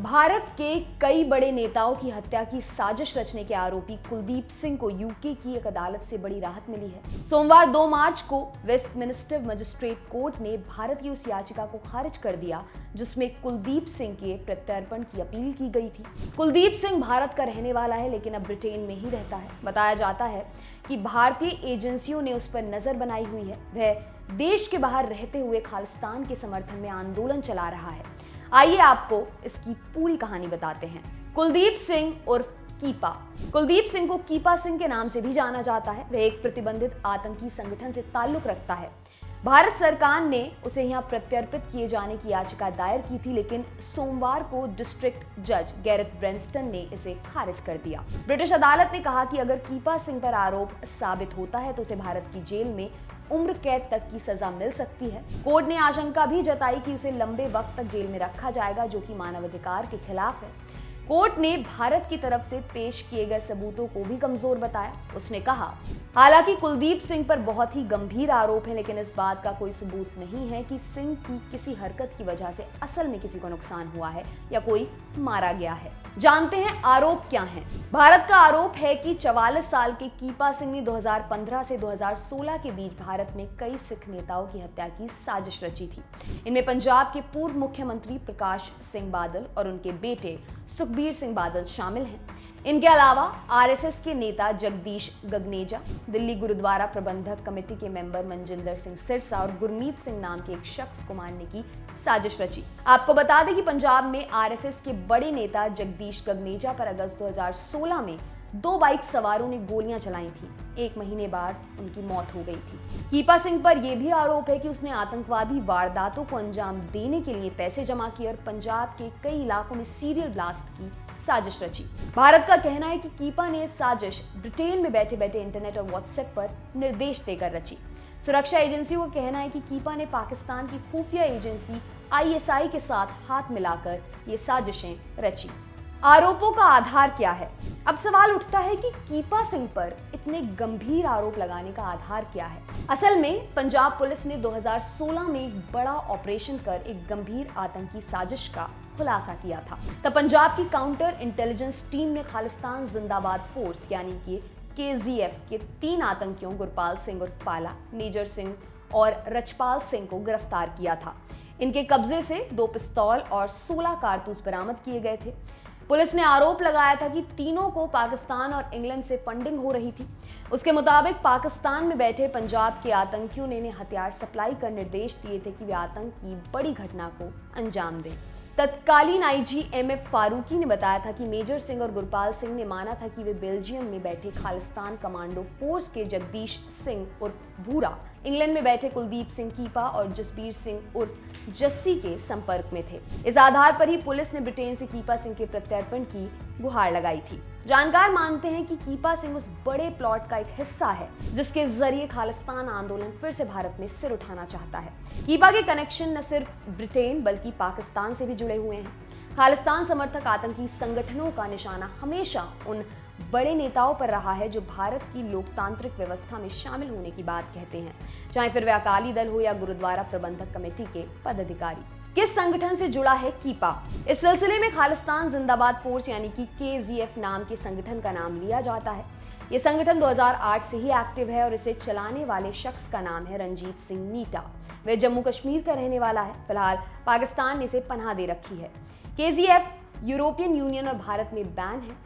भारत के कई बड़े नेताओं की हत्या की साजिश रचने के आरोपी कुलदीप सिंह को यूके की एक अदालत से बड़ी राहत मिली है। सोमवार 2 मार्च को वेस्टमिनिस्टर मजिस्ट्रेट कोर्ट ने भारत की उस याचिका को खारिज कर दिया जिसमें कुलदीप सिंह के प्रत्यर्पण की अपील की गई थी। कुलदीप सिंह भारत का रहने वाला है लेकिन अब ब्रिटेन में ही रहता है। बताया जाता है कि भारतीय एजेंसियों ने उस पर नजर बनाई हुई है। वह देश के बाहर रहते हुए खालिस्तान के समर्थन में आंदोलन चला रहा है। आइए आपको इसकी पूरी कहानी बताते हैं। कुलदीप सिंह उर्फ कीपा। कुलदीप सिंह को कीपा सिंह के नाम से भी जाना जाता है। वह एक प्रतिबंधित आतंकी संगठन से ताल्लुक रखता है। भारत सरकार ने उसे यहां प्रत्यर्पित किए जाने की याचिका दायर की थी, लेकिन सोमवार को डिस्ट्रिक्ट जज गैरेथ ब्रेंस्टन ने इसे खारिज कर दिया। ब्रिटिश अदालत ने कहा कि अगर कीपा सिंह पर आरोप साबित होता है तो उसे भारत की जेल में उम्र कैद तक की सजा मिल सकती है। कोर्ट ने आशंका भी जताई कि उसे लंबे वक्त तक जेल में रखा जाएगा, जो कि मानवाधिकार के खिलाफ है। कोर्ट ने भारत की तरफ से पेश किए गए सबूतों को भी कमजोर बताया। उसने कहा, हालांकि कुलदीप सिंह पर बहुत ही गंभीर आरोप है, लेकिन इस बात का कोई सबूत नहीं है कि सिंह की किसी हरकत की वजह से असल में किसी को नुकसान हुआ है या कोई मारा गया है। जानते हैं आरोप क्या हैं। भारत का आरोप है कि 44 साल के कीपा सिंह ने 2015 से 2016 के बीच भारत में कई सिख नेताओं की हत्या की साजिश रची थी। इनमें पंजाब के पूर्व मुख्यमंत्री प्रकाश सिंह बादल और उनके बेटे सुखबीर सिंह बादल शामिल हैं। इनके अलावा आरएसएस के नेता जगदीश गगनेजा, दिल्ली गुरुद्वारा प्रबंधक कमेटी के मेंबर मनजिंदर सिंह सिरसा और गुरमीत सिंह नाम के एक शख्स को मारने की साजिश रची। आपको बता दें कि पंजाब में आरएसएस के बड़े नेता जगदीश गगनेजा पर अगस्त 2016 में 2 बाइक सवारों ने गोलियां चलाई थी। 1 महीने बाद उनकी मौत हो गई थी। कीपा सिंह पर यह भी आरोप है कि उसने आतंकवादी वारदातों को अंजाम देने के लिए पैसे जमा किए और पंजाब के कई इलाकों में सीरियल ब्लास्ट की साजिश रची। भारत का कहना है कि कीपा ने साजिश ब्रिटेन में बैठे बैठे इंटरनेट और व्हाट्सएप पर निर्देश देकर रची। सुरक्षा एजेंसियों का कहना है कि कीपा ने पाकिस्तान की खुफिया एजेंसी आईएसआई के साथ हाथ मिलाकर ये साजिशें रची। आरोपों का आधार क्या है? अब सवाल उठता है कि कीपा सिंह पर इतने गंभीर आरोप लगाने का आधार क्या है? असल में पंजाब पुलिस ने 2016 में एक बड़ा ऑपरेशन कर एक गंभीर आतंकी साजिश का खुलासा किया था। तब पंजाब की काउंटर इंटेलिजेंस टीम ने खालिस्तान जिंदाबाद फोर्स यानी कि KZF के 3 आतंकियों गुरपाल सिंह उर्फ पाला, मेजर सिंह और रचपाल सिंह को गिरफ्तार किया था। इनके कब्जे से 2 पिस्तौल और 16 कारतूस बरामद किए गए थे। पुलिस ने आरोप लगाया था कि तीनों को पाकिस्तान और इंग्लैंड से फंडिंग हो रही थी। उसके मुताबिक पाकिस्तान में बैठे पंजाब के आतंकियों ने इन्हें हथियार सप्लाई कर निर्देश दिए थे कि वे आतंक की बड़ी घटना को अंजाम दें। तत्कालीन आईजी MF फारूकी ने बताया था कि मेजर सिंह और गुरपाल सिंह ने माना था कि वे बेल्जियम में बैठे खालिस्तान कमांडो फोर्स के जगदीश सिंह उर्फ भूरा, इंग्लैंड में बैठे कुलदीप सिंह कीपा और जसबीर सिंह उर्फ जस्सी के संपर्क में थे। इस आधार पर ही पुलिस ने ब्रिटेन से कीपा सिंह के प्रत्यर्पण की गुहार लगाई थी। जानकार मानते हैं कि कीपा सिंह उस बड़े प्लॉट का एक हिस्सा है जिसके जरिए खालिस्तान आंदोलन फिर से भारत में सिर उठाना चाहता है। कीपा के कनेक्शन न सिर्फ ब्रिटेन बल्कि पाकिस्तान से भी जुड़े हुए हैं। खालिस्तान समर्थक आतंकी संगठनों का निशाना हमेशा उन बड़े नेताओं पर रहा है जो भारत की लोकतांत्रिक व्यवस्था में शामिल होने की बात कहते हैं, चाहे फिर वे अकाली दल हो या गुरुद्वारा प्रबंधक कमेटी के पदाधिकारी। किस संगठन से जुड़ा है कीपा? इस सिलसिले में खालिस्तान जिंदाबाद फोर्स यानी कि KZF नाम के संगठन का नाम लिया जाता है। ये संगठन 2008 से ही एक्टिव है और इसे चलाने वाले शख्स का नाम है रंजीत सिंह नीटा। वह जम्मू कश्मीर का रहने वाला है। फिलहाल पाकिस्तान ने इसे पनाह दे रखी है। KZF यूरोपियन यूनियन और भारत में बैन है।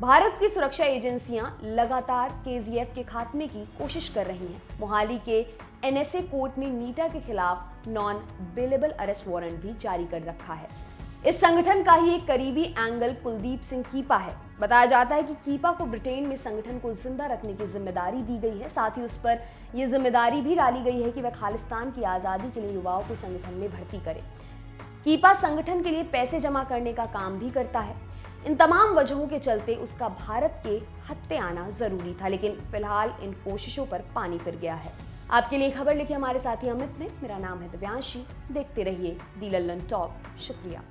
भारत की सुरक्षा एजेंसियां लगातार KZF के खात्मे की कोशिश कर रही हैं। मोहाली के NSA कोर्ट ने नीटा के खिलाफ नॉन बेलेबल अरेस्ट वारंट भी जारी कर रखा है। इस संगठन का ही एक करीबी एंगल कुलदीप सिंह कीपा है। बताया जाता है कि कीपा को ब्रिटेन में संगठन को जिंदा रखने की जिम्मेदारी दी गई है। साथ ही उस पर यह जिम्मेदारी भी डाली गई है कि वह खालिस्तान की आज़ादी के लिए युवाओं को संगठन में भर्ती करे। कीपा संगठन के लिए पैसे जमा करने का काम भी करता है। इन तमाम वजहों के चलते उसका भारत के हत्थे आना जरूरी था, लेकिन फिलहाल इन कोशिशों पर पानी फिर गया है। आपके लिए खबर लिखी हमारे साथी अमित ने। मेरा नाम है दिव्यांशी। देखते रहिए दी लल्लन टॉप। शुक्रिया।